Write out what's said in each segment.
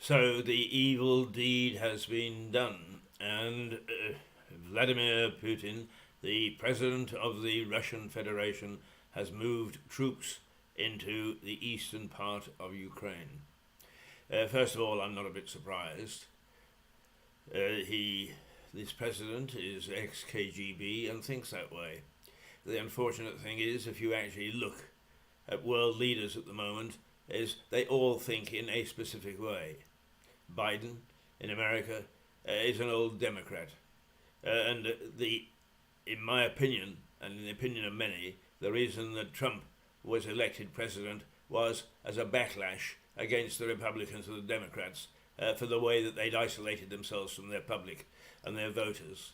So the evil deed has been done, and Vladimir Putin, the president of the Russian Federation, has moved troops into the eastern part of Ukraine. First of all, I'm not a bit surprised. This president is ex-KGB and thinks that way. The unfortunate thing is, if you actually look at world leaders at the moment, is they all think in a specific way. Biden in America is an old Democrat, and in my opinion, and in the opinion of many, the reason that Trump was elected president was as a backlash against the Republicans and the Democrats for the way that they'd isolated themselves from their public and their voters,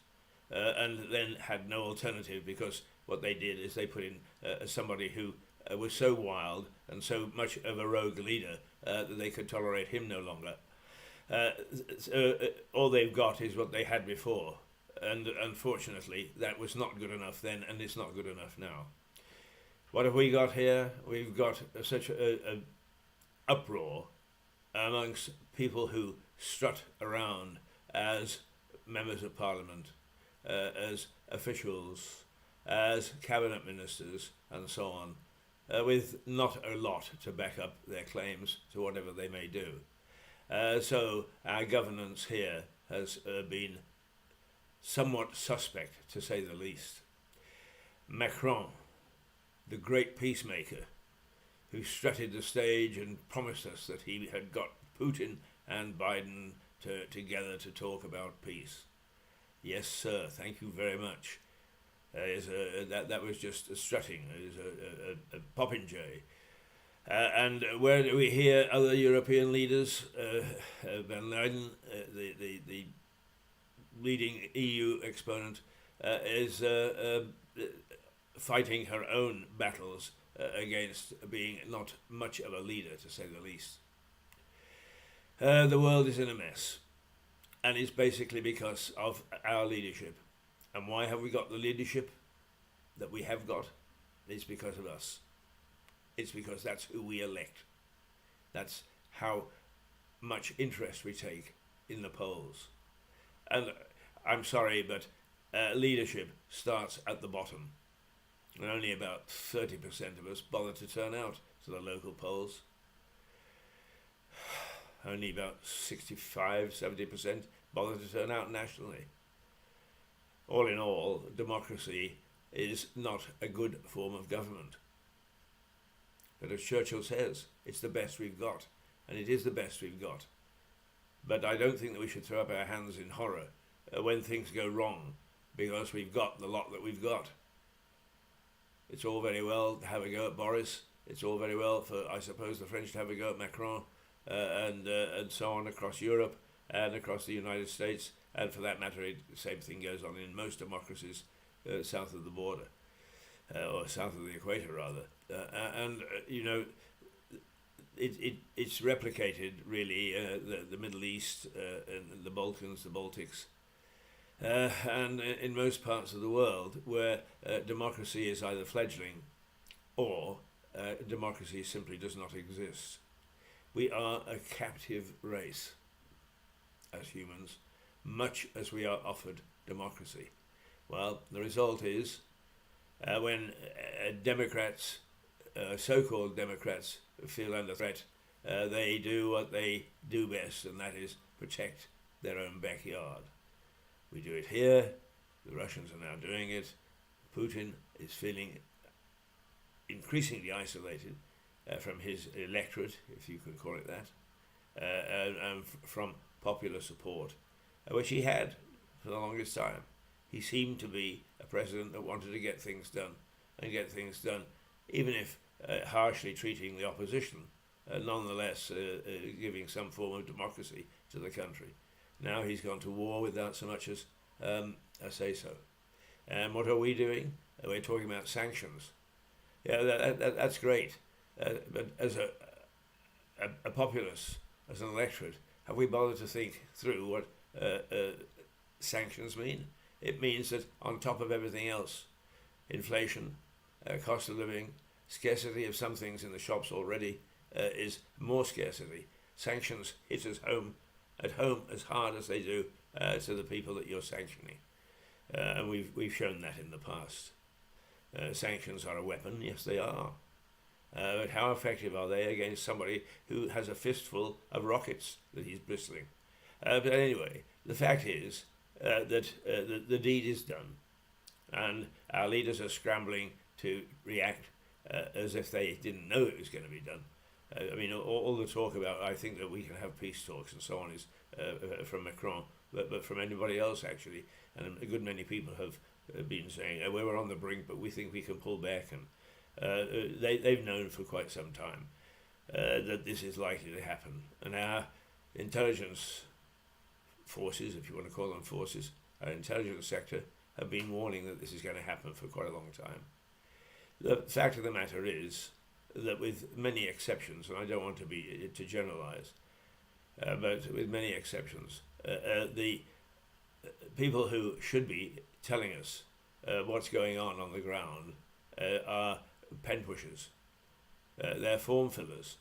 and then had no alternative, because what they did is they put in somebody who was so wild and so much of a rogue leader that they could tolerate him no longer. All they've got is what they had before, and unfortunately that was not good enough then, and it's not good enough now. What have we got here? We've got such a uproar amongst people who strut around as members of parliament, as officials, as cabinet ministers, and so on, with not a lot to back up their claims to whatever they may do. So our governance here has been somewhat suspect, to say the least. Macron, the great peacemaker, who strutted the stage and promised us that he had got Putin and Biden together to talk about peace. Yes, sir, thank you very much. That was just a strutting. It was a popinjay. And where do we hear other European leaders? Van Leyen, the leading EU exponent, is fighting her own battles against being not much of a leader, to say the least. The world is in a mess, and it's basically because of our leadership. And why have we got the leadership that we have got? It's because of us. It's because that's who we elect. That's how much interest we take in the polls. And I'm sorry, but leadership starts at the bottom. And only about 30% of us bother to turn out to the local polls. Only about 65-70% bother to turn out nationally. All in all, democracy is not a good form of government. But as Churchill says, it's the best we've got, and it is the best we've got. But I don't think that we should throw up our hands in horror when things go wrong, because we've got the lot that we've got. It's all very well to have a go at Boris. It's all very well for, I suppose, the French to have a go at Macron, and so on across Europe and across the United States. And for that matter, the same thing goes on in most democracies south of the border, or south of the equator, rather. It's replicated, really, the Middle East, and the Balkans, the Baltics, and in most parts of the world where democracy is either fledgling or democracy simply does not exist. We are a captive race as humans, much as we are offered democracy. Well, the result is when Democrats, so-called Democrats, feel under threat, they do what they do best, and that is protect their own backyard. We do it here, the Russians are now doing it, Putin is feeling increasingly isolated from his electorate, if you can call it that, and from popular support, which he had for the longest time. He seemed to be a president that wanted to get things done, and get things done, even if harshly treating the opposition, nonetheless giving some form of democracy to the country. Now he's gone to war without so much as a say-so. And what are we doing? We're talking about sanctions. Yeah, that's great. But as a populace, as an electorate, have we bothered to think through what sanctions mean? It means that on top of everything else, inflation, cost of living, scarcity of some things in the shops already is more scarcity. sanctions hit at home as hard as they do to the people that you're sanctioning. And we've shown that in the past. Sanctions are a weapon, yes they are. But how effective are they against somebody who has a fistful of rockets that he's bristling? But anyway, the fact is that the deed is done, and our leaders are scrambling to react as if they didn't know it was going to be done. I mean, all the talk about, I think that we can have peace talks and so on is from Macron, but from anybody else actually. And a good many people have been saying, we were on the brink, but we think we can pull back. And they've known for quite some time that this is likely to happen. And our intelligence forces, if you want to call them forces, our intelligence sector, have been warning that this is going to happen for quite a long time. The fact of the matter is that with many exceptions, and I don't want to generalize, but with many exceptions, the people who should be telling us what's going on the ground are pen pushers. They're form fillers.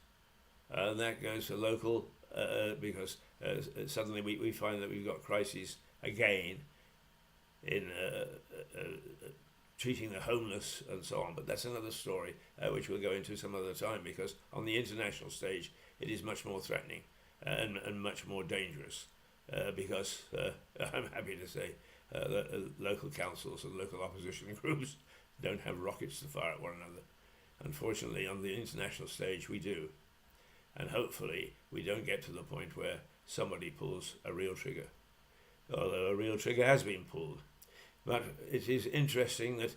And that goes for local, because suddenly we find that we've got crises again in treating the homeless and so on, but that's another story which we'll go into some other time, because on the international stage it is much more threatening and much more dangerous, because I'm happy to say that local councils and local opposition groups don't have rockets to fire at one another. Unfortunately, on the international stage we do, and hopefully we don't get to the point where somebody pulls a real trigger, although a real trigger has been pulled. But it is interesting that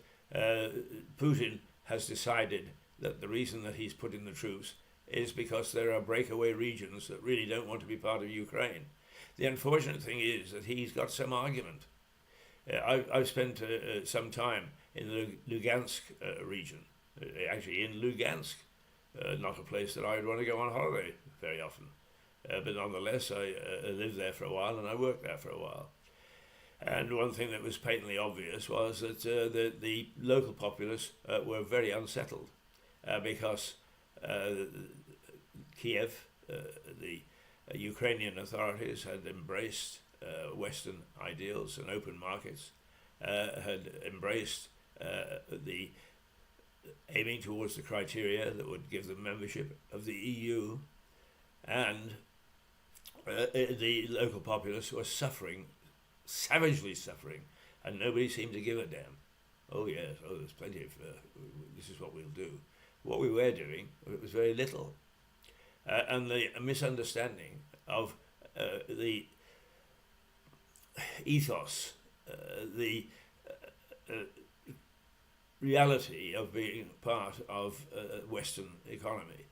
Putin has decided that the reason that he's put in the troops is because there are breakaway regions that really don't want to be part of Ukraine. The unfortunate thing is that he's got some argument. I've spent some time in the Lugansk region, actually in Lugansk, not a place that I would want to go on holiday very often. But nonetheless, I lived there for a while and I worked there for a while. And one thing that was patently obvious was that the local populace were very unsettled because Kiev, the Ukrainian authorities, had embraced Western ideals and open markets, had embraced the aiming towards the criteria that would give them membership of the EU, and the local populace was suffering, savagely suffering, and nobody seemed to give a damn. Oh yes, there's plenty of, this is what we'll do. What we were doing, it was very little. And the misunderstanding of the ethos, the reality of being part of Western economy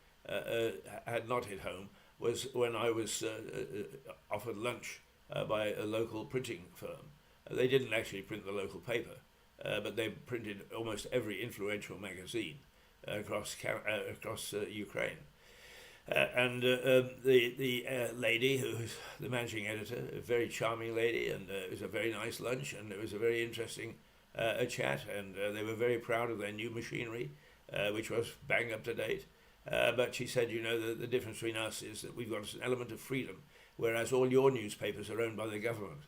had not hit home was when I was offered lunch by a local printing firm. They didn't actually print the local paper, but they printed almost every influential magazine across Ukraine. And the lady who was the managing editor, a very charming lady, and it was a very nice lunch, and it was a very interesting chat, and they were very proud of their new machinery, which was bang up to date. But she said, you know, the difference between us is that we've got an element of freedom, whereas all your newspapers are owned by the government.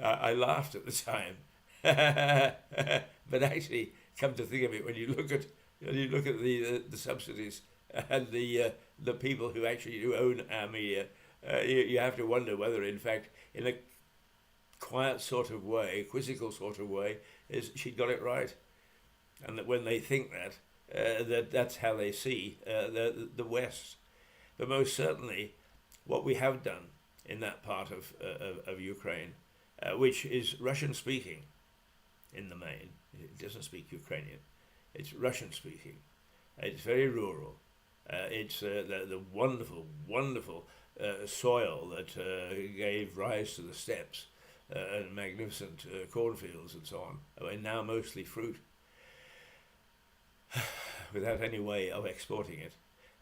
I laughed at the time, but actually, come to think of it, when you look at the subsidies and the people who actually do own our media, you have to wonder whether, in fact, in a quiet sort of way, quizzical sort of way, is she got it right, and that when they think that that's how they see the West. But most certainly, what we have done in that part of Ukraine, which is Russian speaking in the main, it doesn't speak Ukrainian, it's Russian speaking, it's very rural, it's the wonderful, wonderful soil that gave rise to the steppes and magnificent cornfields and so on, and now mostly fruit, without any way of exporting it.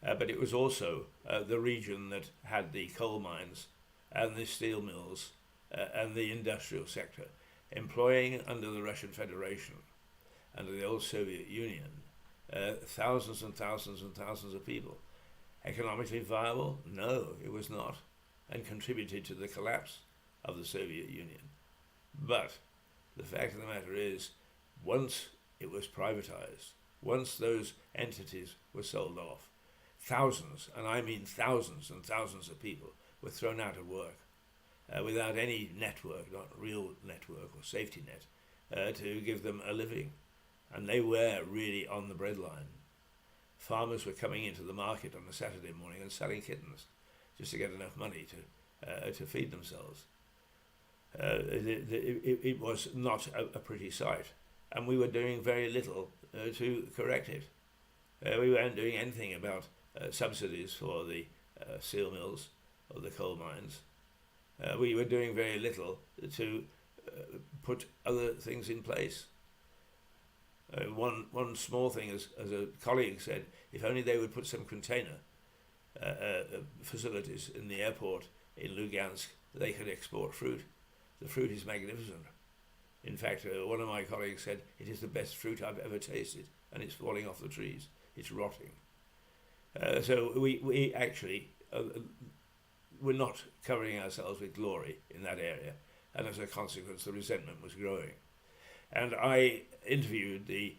But it was also the region that had the coal mines and the steel mills and the industrial sector, employing under the Russian Federation, under the old Soviet Union, thousands and thousands and thousands of people. economically viable? No, it was not, and contributed to the collapse of the Soviet Union. But the fact of the matter is, once it was privatized, once those entities were sold off, thousands, and I mean thousands and thousands of people were thrown out of work without any network, not real network or safety net, to give them a living. And they were really on the breadline. Farmers were coming into the market on a Saturday morning and selling kittens just to get enough money to feed themselves. It was not a pretty sight, and we were doing very little to correct it. We weren't doing anything about subsidies for the steel mills or the coal mines. We were doing very little to put other things in place. One small thing, as a colleague said, if only they would put some container facilities in the airport in Lugansk, they could export fruit. The fruit is magnificent. In fact, one of my colleagues said, it is the best fruit I've ever tasted, and it's falling off the trees. It's rotting. So we actually were not covering ourselves with glory in that area, and as a consequence, the resentment was growing. And I interviewed the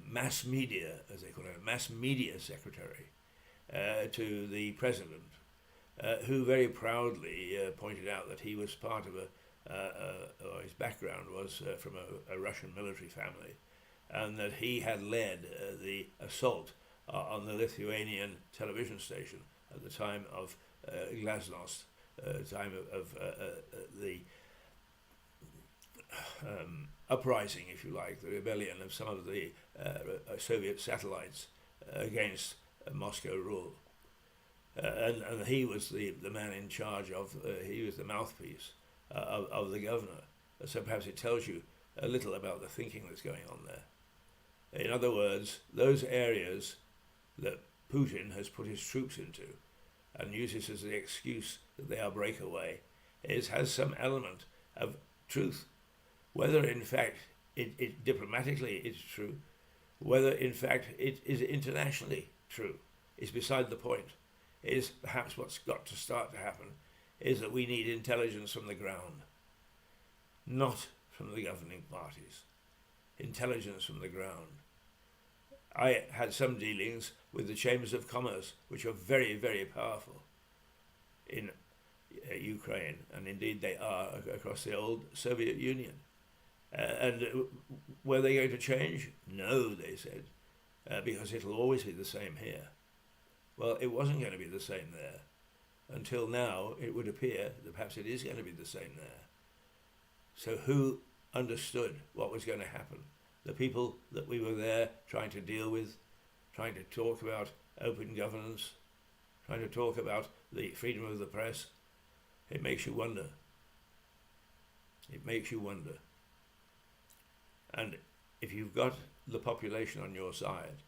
mass media, as they call it, mass media secretary to the president, who very proudly pointed out that he was part of or his background was from a Russian military family, and that he had led the assault on the Lithuanian television station at the time of Glasnost, time of the uprising, if you like, the rebellion of some of the Soviet satellites against Moscow rule. And he was the man in charge of, he was the mouthpiece of the governor. So perhaps it tells you a little about the thinking that's going on there. In other words, those areas that Putin has put his troops into and uses as the excuse that they are breakaway has some element of truth. Whether in fact it diplomatically is true, whether in fact it is internationally true, is beside the point. Is perhaps what's got to start to happen is that we need intelligence from the ground, not from the governing parties. Intelligence from the ground. I had some dealings with the chambers of commerce, which are very, very powerful in Ukraine, and indeed they are across the old Soviet Union. And were they going to change? No, they said, because it'll always be the same here. Well, it wasn't going to be the same there. Until now, it would appear that perhaps it is going to be the same there. So who understood what was going to happen? The people that we were there trying to deal with, trying to talk about open governance, trying to talk about the freedom of the press. It makes you wonder. It makes you wonder. And if you've got the population on your side,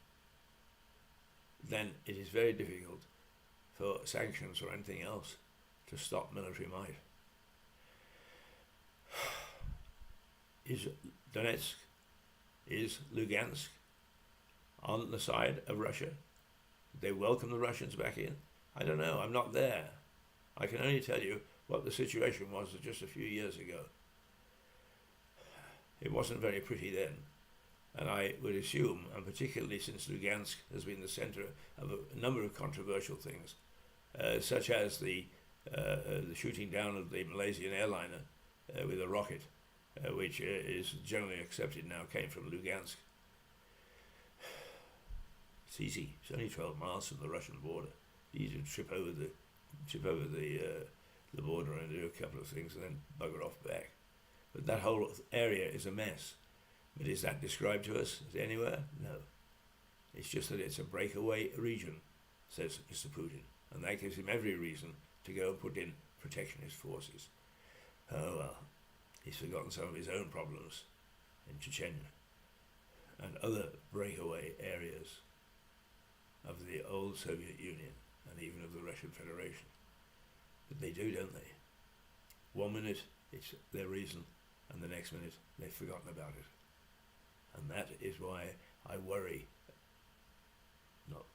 then it is very difficult for sanctions or anything else to stop military might. Is Donetsk, is Lugansk on the side of Russia? Did they welcome the Russians back in? I don't know, I'm not there. I can only tell you what the situation was just a few years ago. It wasn't very pretty then. And I would assume, and particularly since Lugansk has been the center of a number of controversial things, such as the shooting down of the Malaysian airliner with a rocket, which is generally accepted now came from Lugansk. It's easy. It's only 12 miles from the Russian border. Easy to trip over the border and do a couple of things and then bugger off back. But that whole area is a mess. But is that described to us anywhere? No. It's just that it's a breakaway region, says Mr. Putin. And that gives him every reason to go and put in protectionist forces. Oh well, he's forgotten some of his own problems in Chechnya and other breakaway areas of the old Soviet Union and even of the Russian Federation. But they do, don't they? 1 minute it's their reason, and the next minute they've forgotten about it. And that is why I worry, not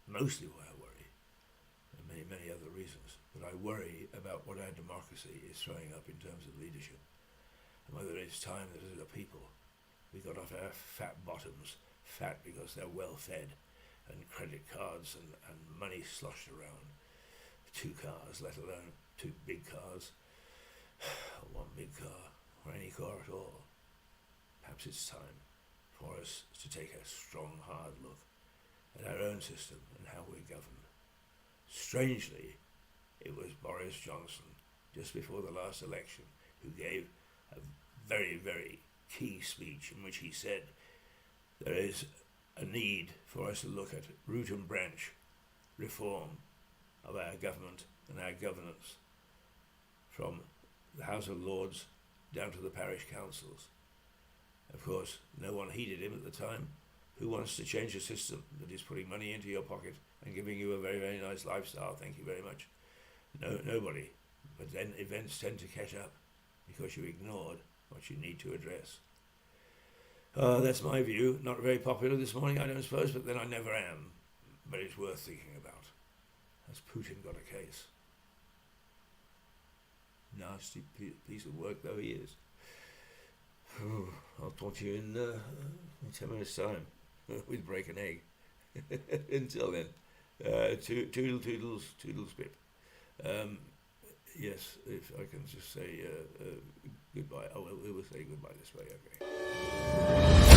mostly why I worry, and many other reasons, but I worry about what our democracy is throwing up in terms of leadership, and whether it's time that as a people we got off our fat bottoms, fat because they're well fed, and credit cards and money sloshed around, 2 cars, let alone 2 big cars, or 1 big car, or any car at all. Perhaps it's time for us to take a strong, hard look at our own system and how we're governed. Strangely, it was Boris Johnson, just before the last election, who gave a very, very key speech in which he said there is a need for us to look at root and branch reform of our government and our governance, from the House of Lords down to the parish councils. Of course, no one heeded him at the time. Who wants to change a system that is putting money into your pocket and giving you a very, very nice lifestyle? Thank you very much. No, nobody. But then events tend to catch up because you ignored what you need to address. That's my view. Not very popular this morning, I don't suppose, but then I never am. But it's worth thinking about. Has Putin got a case? Nasty piece of work though he is. I'll talk to you in 10 minutes' time with break an egg. Until then, toodles pip. Yes, if I can just say goodbye. Oh, we will say goodbye this way, okay.